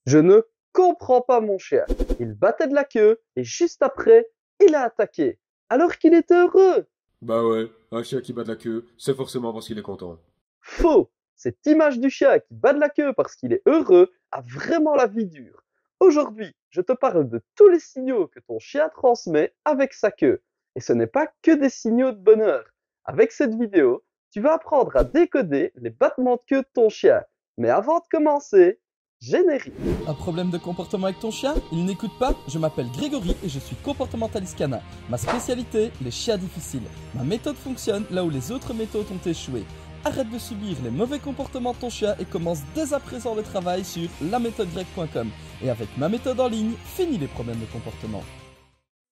Je ne comprends pas mon chien. Il battait de la queue et juste après, il a attaqué. Alors qu'il était heureux. Bah ouais, un chien qui bat de la queue, c'est forcément parce qu'il est content. Faux! Cette image du chien qui bat de la queue parce qu'il est heureux a vraiment la vie dure. Aujourd'hui, je te parle de tous les signaux que ton chien transmet avec sa queue. Et ce n'est pas que des signaux de bonheur. Avec cette vidéo, tu vas apprendre à décoder les battements de queue de ton chien. Mais avant de commencer, générique. Un problème de comportement avec ton chien? Il n'écoute pas? Je m'appelle Grégory et je suis comportementaliste canin. Ma spécialité, les chiens difficiles. Ma méthode fonctionne là où les autres méthodes ont échoué. Arrête de subir les mauvais comportements de ton chien et commence dès à présent le travail sur laméthodegreg.com. Et avec ma méthode en ligne, finis les problèmes de comportement.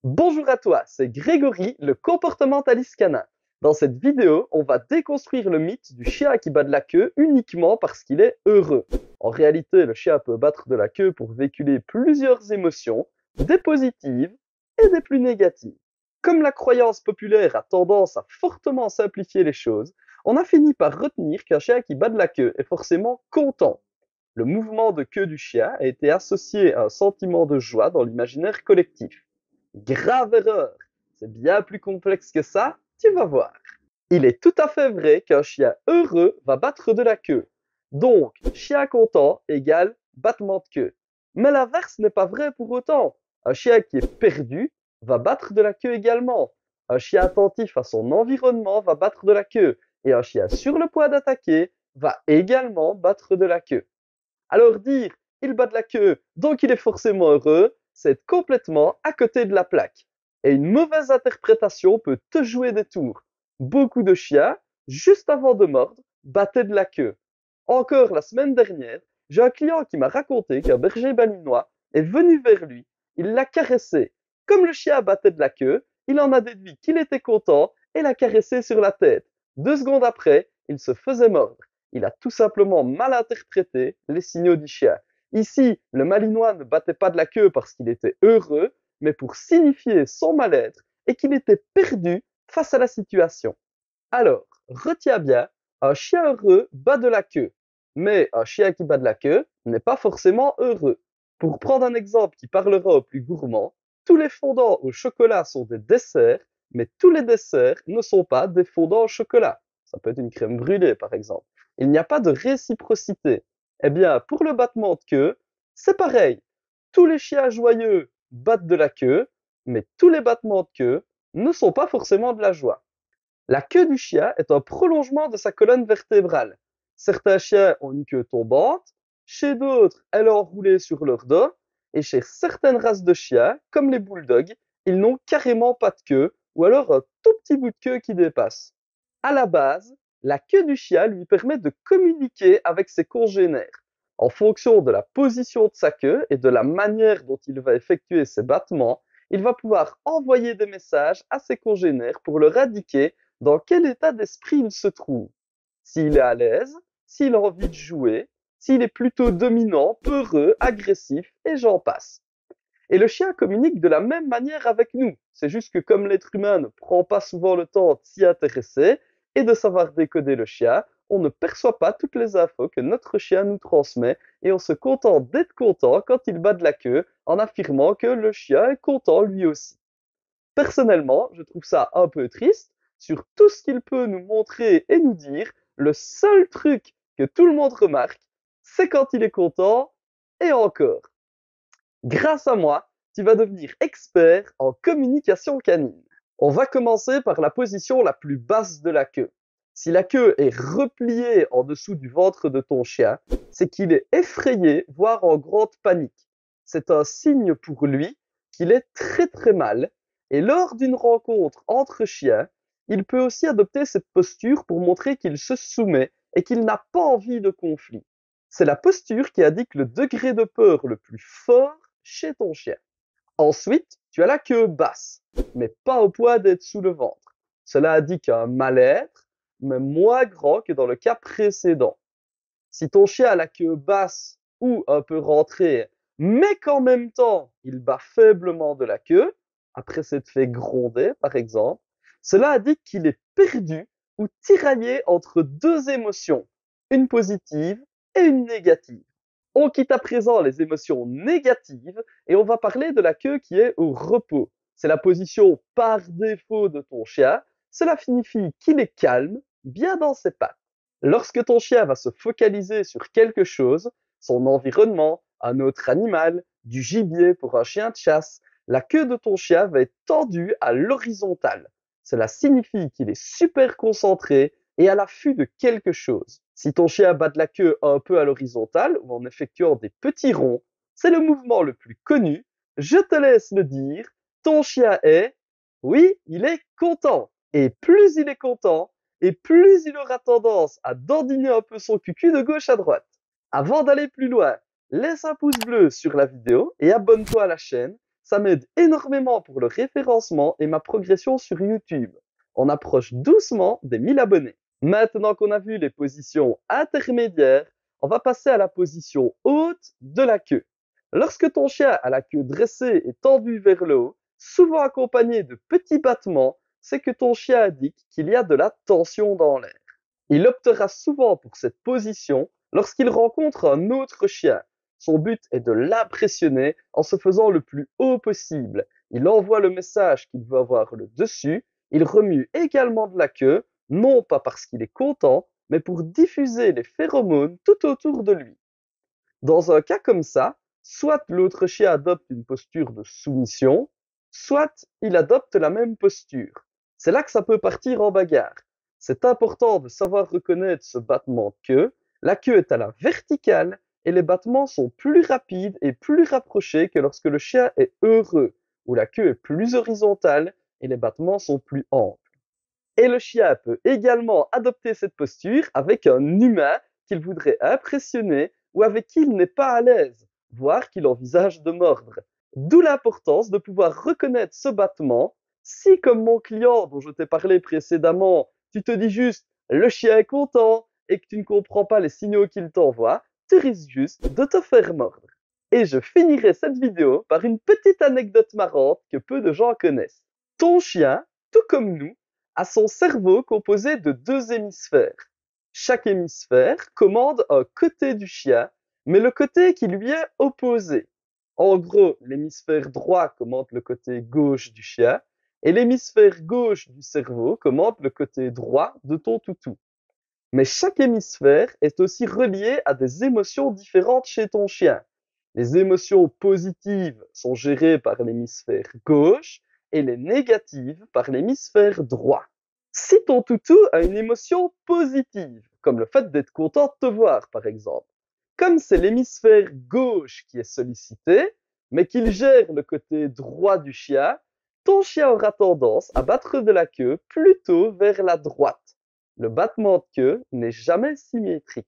Bonjour à toi, c'est Grégory, le comportementaliste canin. Dans cette vidéo, on va déconstruire le mythe du chien qui bat de la queue uniquement parce qu'il est heureux. En réalité, le chien peut battre de la queue pour véhiculer plusieurs émotions, des positives et des plus négatives. Comme la croyance populaire a tendance à fortement simplifier les choses, on a fini par retenir qu'un chien qui bat de la queue est forcément content. Le mouvement de queue du chien a été associé à un sentiment de joie dans l'imaginaire collectif. Grave erreur! C'est bien plus complexe que ça, tu vas voir. Il est tout à fait vrai qu'un chien heureux va battre de la queue. Donc, chien content égale battement de queue. Mais l'inverse n'est pas vrai pour autant. Un chien qui est perdu va battre de la queue également. Un chien attentif à son environnement va battre de la queue. Et un chien sur le point d'attaquer va également battre de la queue. Alors dire il bat de la queue, donc il est forcément heureux, c'est être complètement à côté de la plaque. Et une mauvaise interprétation peut te jouer des tours. Beaucoup de chiens, juste avant de mordre, battaient de la queue. Encore la semaine dernière, j'ai un client qui m'a raconté qu'un berger malinois est venu vers lui, il l'a caressé. Comme le chien battait de la queue, il en a déduit qu'il était content et l'a caressé sur la tête. 2 secondes après, il se faisait mordre. Il a tout simplement mal interprété les signaux du chien. Ici, le malinois ne battait pas de la queue parce qu'il était heureux, mais pour signifier son mal-être et qu'il était perdu face à la situation. Alors, retiens bien, un chien heureux bat de la queue, mais un chien qui bat de la queue n'est pas forcément heureux. Pour prendre un exemple qui parlera aux plus gourmands, tous les fondants au chocolat sont des desserts, mais tous les desserts ne sont pas des fondants au chocolat. Ça peut être une crème brûlée, par exemple. Il n'y a pas de réciprocité. Eh bien, pour le battement de queue, c'est pareil. Tous les chiens joyeux battent de la queue, mais tous les battements de queue ne sont pas forcément de la joie. La queue du chien est un prolongement de sa colonne vertébrale. Certains chiens ont une queue tombante, chez d'autres, elle est enroulée sur leur dos, et chez certaines races de chiens, comme les bulldogs, ils n'ont carrément pas de queue, ou alors un tout petit bout de queue qui dépasse. À la base, la queue du chien lui permet de communiquer avec ses congénères. En fonction de la position de sa queue et de la manière dont il va effectuer ses battements, il va pouvoir envoyer des messages à ses congénères pour leur indiquer dans quel état d'esprit il se trouve. S'il est à l'aise, s'il a envie de jouer, s'il est plutôt dominant, peureux, agressif, et j'en passe. Et le chien communique de la même manière avec nous. C'est juste que comme l'être humain ne prend pas souvent le temps de s'y intéresser et de savoir décoder le chien, on ne perçoit pas toutes les infos que notre chien nous transmet et on se contente d'être content quand il bat de la queue en affirmant que le chien est content lui aussi. Personnellement, je trouve ça un peu triste. Sur tout ce qu'il peut nous montrer et nous dire, le seul truc que tout le monde remarque, c'est quand il est content et encore. Grâce à moi, tu vas devenir expert en communication canine. On va commencer par la position la plus basse de la queue. Si la queue est repliée en dessous du ventre de ton chien, c'est qu'il est effrayé, voire en grande panique. C'est un signe pour lui qu'il est très très mal. Et lors d'une rencontre entre chiens, il peut aussi adopter cette posture pour montrer qu'il se soumet et qu'il n'a pas envie de conflit. C'est la posture qui indique le degré de peur le plus fort chez ton chien. Ensuite, tu as la queue basse, mais pas au point d'être sous le ventre. Cela indique un mal-être, mais moins grand que dans le cas précédent. Si ton chien a la queue basse ou un peu rentrée, mais qu'en même temps, il bat faiblement de la queue, après s'être fait gronder par exemple, cela indique qu'il est perdu ou tiraillé entre deux émotions, une positive et une négative. On quitte à présent les émotions négatives et on va parler de la queue qui est au repos. C'est la position par défaut de ton chien. Cela signifie qu'il est calme, bien dans ses pattes. Lorsque ton chien va se focaliser sur quelque chose, son environnement, un autre animal, du gibier pour un chien de chasse, la queue de ton chien va être tendue à l'horizontale. Cela signifie qu'il est super concentré et à l'affût de quelque chose. Si ton chien bat de la queue un peu à l'horizontale ou en effectuant des petits ronds, c'est le mouvement le plus connu. Je te laisse le dire. Ton chien est, oui, il est content. Et plus il est content, et plus il aura tendance à dandiner un peu son cucu de gauche à droite. Avant d'aller plus loin, laisse un pouce bleu sur la vidéo et abonne-toi à la chaîne. Ça m'aide énormément pour le référencement et ma progression sur YouTube. On approche doucement des 1000 abonnés. Maintenant qu'on a vu les positions intermédiaires, on va passer à la position haute de la queue. Lorsque ton chien a la queue dressée et tendue vers le haut, souvent accompagné de petits battements, c'est que ton chien indique qu'il y a de la tension dans l'air. Il optera souvent pour cette position lorsqu'il rencontre un autre chien. Son but est de l'impressionner en se faisant le plus haut possible. Il envoie le message qu'il veut avoir le dessus. Il remue également de la queue, non pas parce qu'il est content, mais pour diffuser les phéromones tout autour de lui. Dans un cas comme ça, soit l'autre chien adopte une posture de soumission, soit il adopte la même posture. C'est là que ça peut partir en bagarre. C'est important de savoir reconnaître ce battement de queue. La queue est à la verticale et les battements sont plus rapides et plus rapprochés que lorsque le chien est heureux, où la queue est plus horizontale et les battements sont plus amples. Et le chien peut également adopter cette posture avec un humain qu'il voudrait impressionner ou avec qui il n'est pas à l'aise, voire qu'il envisage de mordre. D'où l'importance de pouvoir reconnaître ce battement. Si, comme mon client dont je t'ai parlé précédemment, tu te dis juste « le chien est content » et que tu ne comprends pas les signaux qu'il t'envoie, tu risques juste de te faire mordre. Et je finirai cette vidéo par une petite anecdote marrante que peu de gens connaissent. Ton chien, tout comme nous, a son cerveau composé de 2 hémisphères. Chaque hémisphère commande un côté du chien, mais le côté qui lui est opposé. En gros, l'hémisphère droit commande le côté gauche du chien et l'hémisphère gauche du cerveau commande le côté droit de ton toutou. Mais chaque hémisphère est aussi relié à des émotions différentes chez ton chien. Les émotions positives sont gérées par l'hémisphère gauche et les négatives par l'hémisphère droit. Si ton toutou a une émotion positive, comme le fait d'être content de te voir par exemple, comme c'est l'hémisphère gauche qui est sollicité, mais qu'il gère le côté droit du chien, ton chien aura tendance à battre de la queue plutôt vers la droite. Le battement de queue n'est jamais symétrique.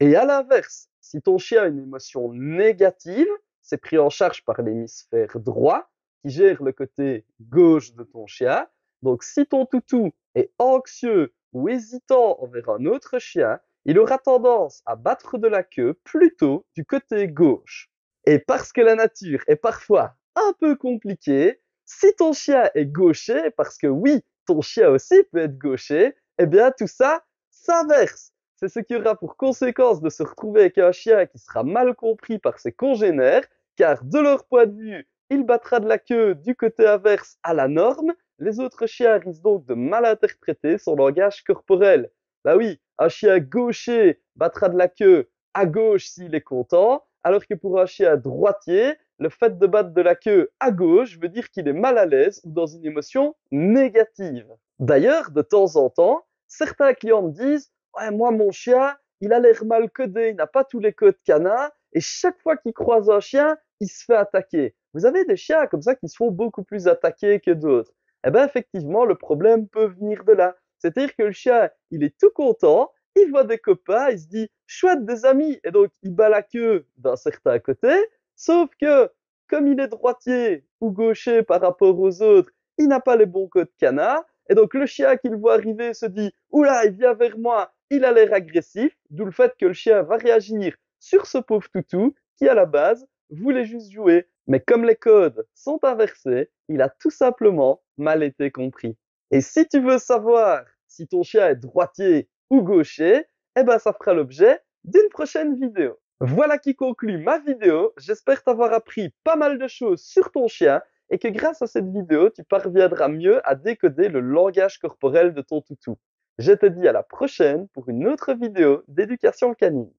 Et à l'inverse, si ton chien a une émotion négative, c'est pris en charge par l'hémisphère droit qui gère le côté gauche de ton chien. Donc si ton toutou est anxieux ou hésitant envers un autre chien, il aura tendance à battre de la queue plutôt du côté gauche. Et parce que la nature est parfois un peu compliquée, si ton chien est gaucher, parce que oui, ton chien aussi peut être gaucher, eh bien tout ça s'inverse. C'est ce qui aura pour conséquence de se retrouver avec un chien qui sera mal compris par ses congénères, car de leur point de vue, il battra de la queue du côté inverse à la norme. Les autres chiens risquent donc de mal interpréter son langage corporel. Bah oui, un chien gaucher battra de la queue à gauche s'il est content, alors que pour un chien droitier, le fait de battre de la queue à gauche veut dire qu'il est mal à l'aise ou dans une émotion négative. D'ailleurs, de temps en temps, certains clients me disent « Ouais, moi, mon chien, il a l'air mal codé, il n'a pas tous les codes canins, et chaque fois qu'il croise un chien, il se fait attaquer. » Vous avez des chiens comme ça qui se font beaucoup plus attaquer que d'autres. Eh bien, effectivement, le problème peut venir de là. C'est-à-dire que le chien, il est tout content, il voit des copains, il se dit « chouette, des amis !» et donc il bat la queue d'un certain côté, sauf que, comme il est droitier ou gaucher par rapport aux autres, il n'a pas les bons codes canards, et donc le chien qui le voit arriver se dit « Oula, il vient vers moi, il a l'air agressif », d'où le fait que le chien va réagir sur ce pauvre toutou qui, à la base, voulait juste jouer. Mais comme les codes sont inversés, il a tout simplement mal été compris. Et si tu veux savoir si ton chien est droitier ou gaucher, eh ben ça fera l'objet d'une prochaine vidéo. Voilà qui conclut ma vidéo. J'espère t'avoir appris pas mal de choses sur ton chien et que grâce à cette vidéo, tu parviendras mieux à décoder le langage corporel de ton toutou. Je te dis à la prochaine pour une autre vidéo d'éducation canine.